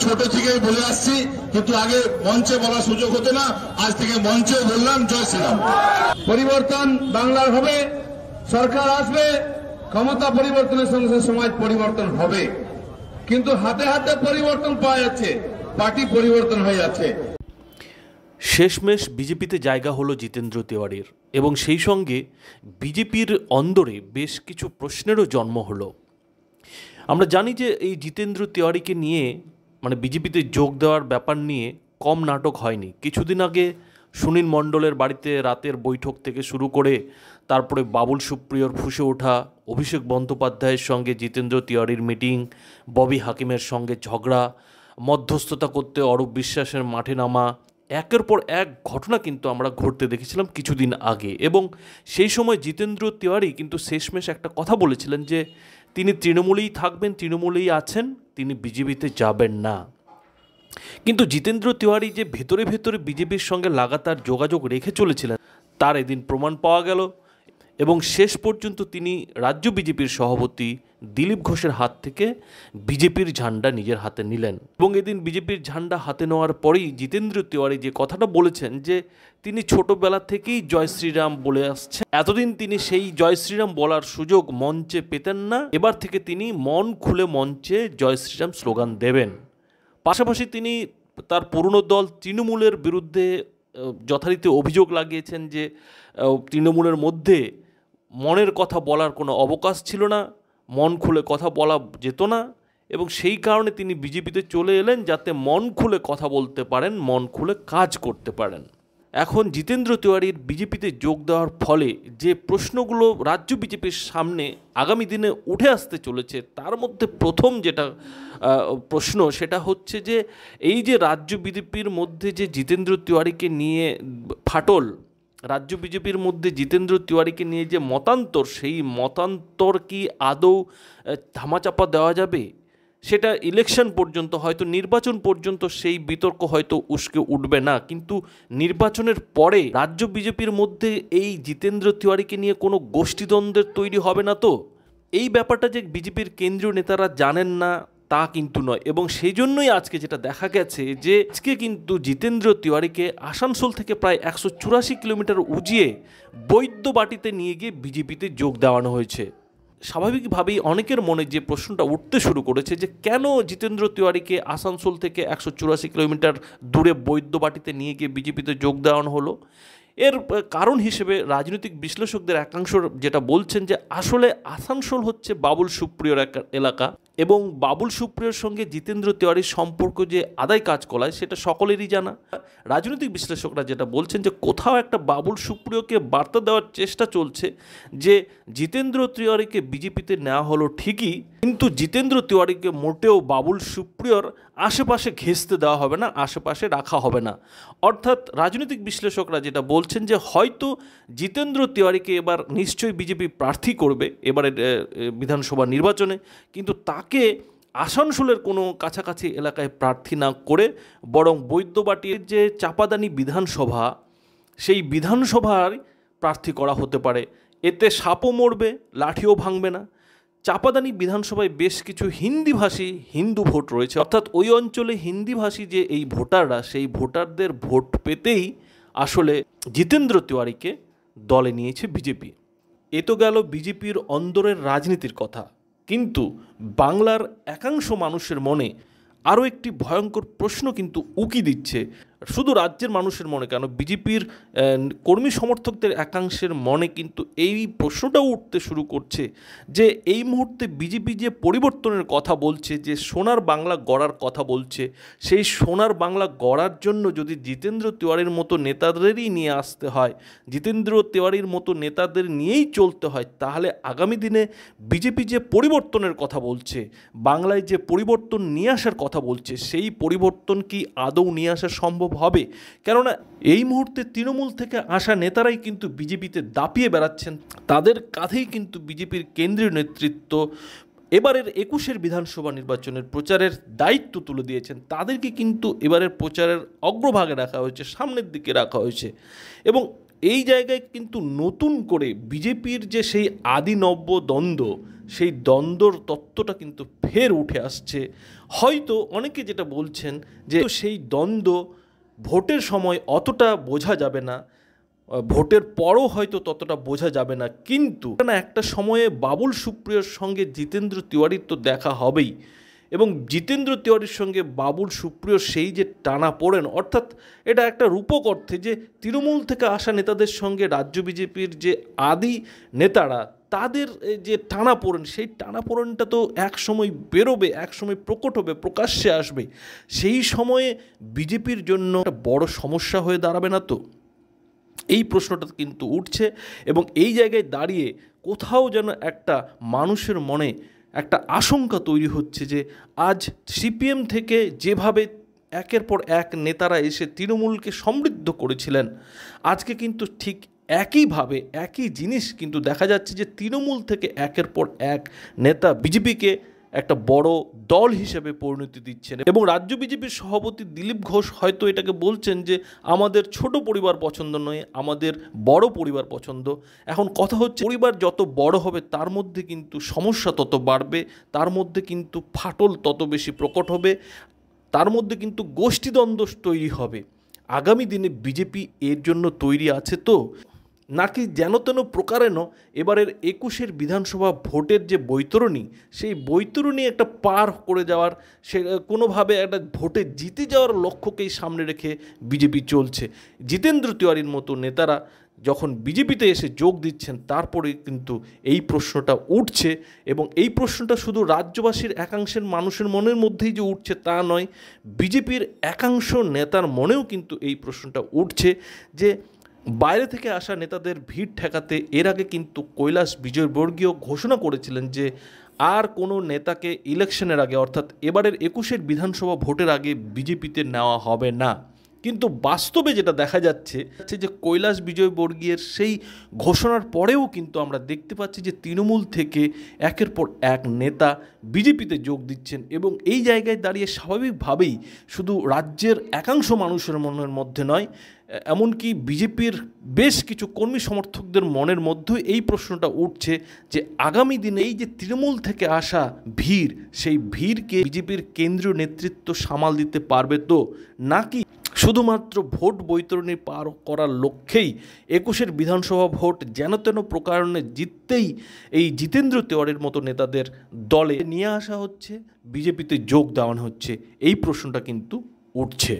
ছোট থেকেই বলে আসছি, কিন্তু আগে মঞ্চে বলার সুযোগ হতো না, আজ থেকে মঞ্চে বললাম। জয় শ্রীরাম। পরিবর্তন বাংলার হবে, সরকার আসবে, ক্ষমতা পরিবর্তনের সঙ্গে সঙ্গে সমাজ পরিবর্তন হবে, কিন্তু হাতে হাতে পরিবর্তন পাওয়া যাচ্ছে, পার্টি পরিবর্তন হয়ে যাচ্ছে। শেষমেশ বিজেপিতে জায়গা হলো জিতেন্দ্র তিওয়ারির, এবং সেই সঙ্গে বিজেপির অন্দরে বেশ কিছু প্রশ্নেরও জন্ম হলো। আমরা জানি যে এই জিতেন্দ্র তিওয়ারিকে নিয়ে মানে বিজেপিতে যোগ দেওয়ার ব্যাপার নিয়ে কম নাটক হয়নি। কিছুদিন আগে সুনীল মণ্ডলের বাড়িতে রাতের বৈঠক থেকে শুরু করে তারপরে বাবুল সুপ্রিয়র ফুঁসে ওঠা, অভিষেক বন্দ্যোপাধ্যায়ের সঙ্গে জিতেন্দ্র তিওয়ারির মিটিং, ববি হাকিমের সঙ্গে ঝগড়া, মধ্যস্থতা করতে অরূপ বিশ্বাসের মাঠে নামা, একের পর এক ঘটনা কিন্তু আমরা ঘটতে দেখেছিলাম কিছুদিন আগে। এবং সেই সময় জিতেন্দ্র তিওয়ারি কিন্তু শেষমেশ একটা কথা বলেছিলেন যে তিনি তৃণমূলেই থাকবেন, তৃণমূলেই আছেন, তিনি বিজেপিতে যাবেন না। কিন্তু জিতেন্দ্র তিওয়ারি যে ভেতরে ভেতরে বিজেপির সঙ্গে লাগাতার যোগাযোগ রেখে চলেছিলেন তার এদিন প্রমাণ পাওয়া গেল, এবং শেষ পর্যন্ত তিনি রাজ্য বিজেপির সভাপতি দিলীপ ঘোষের হাত থেকে বিজেপির ঝান্ডা নিজের হাতে নিলেন। এবং এদিন বিজেপির ঝান্ডা হাতে নেওয়ার পরেই জিতেন্দ্র তিওয়ারি যে কথাটা বলেছেন যে তিনি ছোটবেলা থেকেই জয় শ্রীরাম বলে আসছেন, এতদিন তিনি সেই জয় শ্রীরাম বলার সুযোগ মঞ্চে পেতেন না, এবার থেকে তিনি মন খুলে মঞ্চে জয় শ্রীরাম স্লোগান দেবেন। পাশাপাশি তিনি তার পুরনো দল তৃণমূলের বিরুদ্ধে যথারীতি অভিযোগ লাগিয়েছেন যে তৃণমূলের মধ্যে মনের কথা বলার কোনো অবকাশ ছিল না, মন খুলে কথা বলা যেত না, এবং সেই কারণে তিনি বিজেপিতে চলে এলেন যাতে মন খুলে কথা বলতে পারেন, মন খুলে কাজ করতে পারেন। এখন জিতেন্দ্র তিওয়ারির বিজেপিতে যোগ দেওয়ার ফলে যে প্রশ্নগুলো রাজ্য বিজেপির সামনে আগামী দিনে উঠে আসতে চলেছে তার মধ্যে প্রথম যেটা প্রশ্ন সেটা হচ্ছে যে এই যে রাজ্য বিজেপির মধ্যে যে জিতেন্দ্র তিওয়ারিকে নিয়ে ফাটল, রাজ্য বিজেপির মধ্যে জিতেন্দ্র তিওয়ারিকে নিয়ে যে মতান্তর, সেই মতান্তর কি আদৌ ধামাচাপা দেওয়া যাবে? সেটা ইলেকশন পর্যন্ত, হয়তো নির্বাচন পর্যন্ত সেই বিতর্ক হয়তো উস্কে উঠবে না, কিন্তু নির্বাচনের পরে রাজ্য বিজেপির মধ্যে এই জিতেন্দ্র তিওয়ারিকে নিয়ে কোনো গোষ্ঠীদ্বন্দ্বের তৈরি হবে না তো? এই ব্যাপারটা যে বিজেপির কেন্দ্রীয় নেতারা জানেন না তা কিন্তু নয়, এবং সেই জন্যই আজকে যেটা দেখা গেছে যে আজকে কিন্তু জিতেন্দ্র তিওয়ারিকে আসানসোল থেকে প্রায় 184 কিলোমিটার উজিয়ে বৈদ্যবাটিতে নিয়ে গিয়ে বিজেপিতে যোগ দেওয়ানো হয়েছে। স্বাভাবিকভাবেই অনেকের মনে যে প্রশ্নটা উঠতে শুরু করেছে যে কেন জিতেন্দ্র তিওয়ারিকে আসানসোল থেকে 184 কিলোমিটার দূরে বৈদ্যবাটিতে নিয়ে গিয়ে বিজেপিতে যোগ দেওয়ানো হলো। এর কারণ হিসেবে রাজনৈতিক বিশ্লেষকদের একাংশ যেটা বলছেন যে আসলে আসানসোল হচ্ছে বাবুল সুপ্রিয়র এলাকা, এবং বাবুল সুপ্রিয়র সঙ্গে জিতেন্দ্র তিওয়ারির সম্পর্ক যে আদায় কাজ করায় সেটা সকলেরই জানা। রাজনৈতিক বিশ্লেষকরা যেটা বলছেন যে কোথাও একটা বাবুল সুপ্রিয়কে বার্তা দেওয়ার চেষ্টা চলছে যে জিতেন্দ্র তিওয়ারিকে বিজেপিতে নেওয়া হলো ঠিকই, কিন্তু জিতেন্দ্র তিওয়ারিকে মোটেও বাবুল সুপ্রিয়র আশেপাশে ঘেঁষতে দেওয়া হবে না, আশেপাশে রাখা হবে না। অর্থাৎ রাজনৈতিক বিশ্লেষকরা যেটা বলছেন যে হয়তো জিতেন্দ্র তিওয়ারিকে এবার নিশ্চয়ই বিজেপি প্রার্থী করবে এবারের বিধানসভা নির্বাচনে, কিন্তু তাকে আসানসোলের কোনো কাছাকাছি এলাকায় প্রার্থী না করে বরং বৈদ্যবাটির যে চাপাদানি বিধানসভা, সেই বিধানসভার প্রার্থী করা হতে পারে। এতে সাপও মরবে, লাঠিও ভাঙবে না। চাপাদানি বিধানসভায় বেশ কিছু হিন্দিভাষী হিন্দু ভোট রয়েছে, অর্থাৎ ওই অঞ্চলে হিন্দিভাষী যে এই ভোটাররা, সেই ভোটারদের ভোট পেতেই আসলে জিতেন্দ্র তিওয়ারিকে দলে নিয়েছে বিজেপি। এ তো গেল বিজেপির অন্দরের রাজনীতির কথা, কিন্তু বাংলার একাংশ মানুষের মনে আরও একটি ভয়ঙ্কর প্রশ্ন কিন্তু উকি দিচ্ছে। শুধু রাজ্যের মানুষের মনে কেন, বিজেপির কর্মী সমর্থকদের একাংশের মনে কিন্তু এই প্রশ্নটাও উঠতে শুরু করছে যে এই মুহূর্তে বিজেপি যে পরিবর্তনের কথা বলছে, যে সোনার বাংলা গড়ার কথা বলছে, সেই সোনার বাংলা গড়ার জন্য যদি জিতেন্দ্র তিওয়ারির মতো নেতাদেরই নিয়ে আসতে হয়, জিতেন্দ্র তিওয়ারির মতো নেতাদের নিয়েই চলতে হয়, তাহলে আগামী দিনে বিজেপি যে পরিবর্তনের কথা বলছে, বাংলায় যে পরিবর্তন নিয়ে আসার কথা বলছে, সেই পরিবর্তন কি আদৌ নিয়ে আসা সম্ভব হবে? কেননা এই মুহূর্তে তৃণমূল থেকে আসা নেতারাই কিন্তু বিজেপিতে দাপিয়ে বেড়াচ্ছেন, তাদের কাঁধেই কিন্তু বিজেপির কেন্দ্রীয় নেতৃত্ব এবারের 21 বিধানসভা নির্বাচনের প্রচারের দায়িত্ব তুলে দিয়েছেন। তাদেরকে কিন্তু এবারের প্রচারের অগ্রভাগে রাখা হয়েছে, সামনের দিকে রাখা হয়েছে, এবং এই জায়গায় কিন্তু নতুন করে বিজেপির যে সেই আদি নব্য দ্বন্দ্ব, সেই দ্বন্দ্বর তত্ত্বটা কিন্তু ফের উঠে আসছে। হয়তো অনেকে যেটা বলছেন যে সেই দ্বন্দ্ব ভোটের সময় অতটা বোঝা যাবে না, ভোটের পরও হয়তো ততটা বোঝা যাবে না, কিন্তু একটা সময়ে বাবুল সুপ্রিয়র সঙ্গে জিতেন্দ্র তিওয়ারির তো দেখা হবেই, এবং জিতেন্দ্র তিওয়ারির সঙ্গে বাবুল সুপ্রিয়র সেই যে টানাপোড়েন, অর্থাৎ এটা একটা রূপক অর্থে যে তৃণমূল থেকে আসা নেতাদের সঙ্গে রাজ্য বিজেপির যে আদি নেতারা তাদের যে টানাপোড়েন, সেই টানাপোড়েনটা তো এক সময় বেরোবে, এক সময় প্রকট হবে, প্রকাশ্যে আসবে। সেই সময়ে বিজেপির জন্য একটা বড় সমস্যা হয়ে দাঁড়াবে না তো? এই প্রশ্নটা কিন্তু উঠছে, এবং এই জায়গায় দাঁড়িয়ে কোথাও যেন একটা মানুষের মনে একটা আশঙ্কা তৈরি হচ্ছে যে আজ সিপিএম থেকে যেভাবে একের পর এক নেতারা এসে তৃণমূলকে সমৃদ্ধ করেছিলেন, আজকে কিন্তু ঠিক একইভাবে একই জিনিস কিন্তু দেখা যাচ্ছে যে তৃণমূল থেকে একের পর এক নেতা বিজেপিকে একটা বড় দল হিসেবে পরিণতি দিচ্ছেন। এবং রাজ্য বিজেপির সভাপতি দিলীপ ঘোষ হয়তো এটাকে বলছেন যে আমাদের ছোট পরিবার পছন্দ নয়, আমাদের বড় পরিবার পছন্দ। এখন কথা হচ্ছে, পরিবার যত বড় হবে তার মধ্যে কিন্তু সমস্যা তত বাড়বে, তার মধ্যে কিন্তু ফাটল তত বেশি প্রকট হবে, তার মধ্যে কিন্তু গোষ্ঠীদ্বন্দ্ব তৈরি হবে। আগামী দিনে বিজেপি এর জন্য তৈরি আছে তো, নাকি যেন তেন প্রকারেণ এবারের 21 বিধানসভা ভোটের যে বৈতরণী, সেই বৈতরণী একটা পার করে যাওয়ার, সে কোনোভাবে একটা ভোটে জিতে যাওয়ার লক্ষ্যকেই সামনে রেখে বিজেপি চলছে। জিতেন্দ্র তিওয়ারির মতো নেতারা যখন বিজেপিতে এসে যোগ দিচ্ছেন, তারপরে কিন্তু এই প্রশ্নটা উঠছে, এবং এই প্রশ্নটা শুধু রাজ্যবাসীর একাংশের মানুষের মনের মধ্যেই যে উঠছে তা নয়, বিজেপির একাংশ নেতার মনেও কিন্তু এই প্রশ্নটা উঠছে যে বাইরে থেকে আসা নেতাদের ভিড় ঠেকাতে এর আগে কিন্তু কৈলাস বিজয়বর্গীয় ঘোষণা করেছিলেন যে আর কোনো নেতাকে ইলেকশনের আগে, অর্থাৎ এবারের 21 বিধানসভা ভোটের আগে বিজেপিতে নেওয়া হবে না। কিন্তু বাস্তবে যেটা দেখা যাচ্ছে যে কৈলাস বিজয়বর্গীয়ের সেই ঘোষণার পরেও কিন্তু আমরা দেখতে পাচ্ছি যে তৃণমূল থেকে একের পর এক নেতা বিজেপিতে যোগ দিচ্ছেন, এবং এই জায়গায় দাঁড়িয়ে স্বাভাবিকভাবেই শুধু রাজ্যের একাংশ মানুষের মনের মধ্যে নয়, এমনকি বিজেপির বেশ কিছু কর্মী সমর্থকদের মনের মধ্যেও এই প্রশ্নটা উঠছে যে আগামী দিনে এই যে তৃণমূল থেকে আসা ভিড়, সেই ভিড়কে বিজেপির কেন্দ্রীয় নেতৃত্ব সামাল দিতে পারবে তো, নাকি শুধুমাত্র ভোট বৈতরণী পার করার লক্ষ্যেই 21 বিধানসভা ভোট যেন তেন প্রকারণে জিততেই এই জিতেন্দ্র তিওয়ারির মতো নেতাদের দলে নিয়ে আসা হচ্ছে, বিজেপিতে যোগ দেওয়ানো হচ্ছে? এই প্রশ্নটা কিন্তু উঠছে।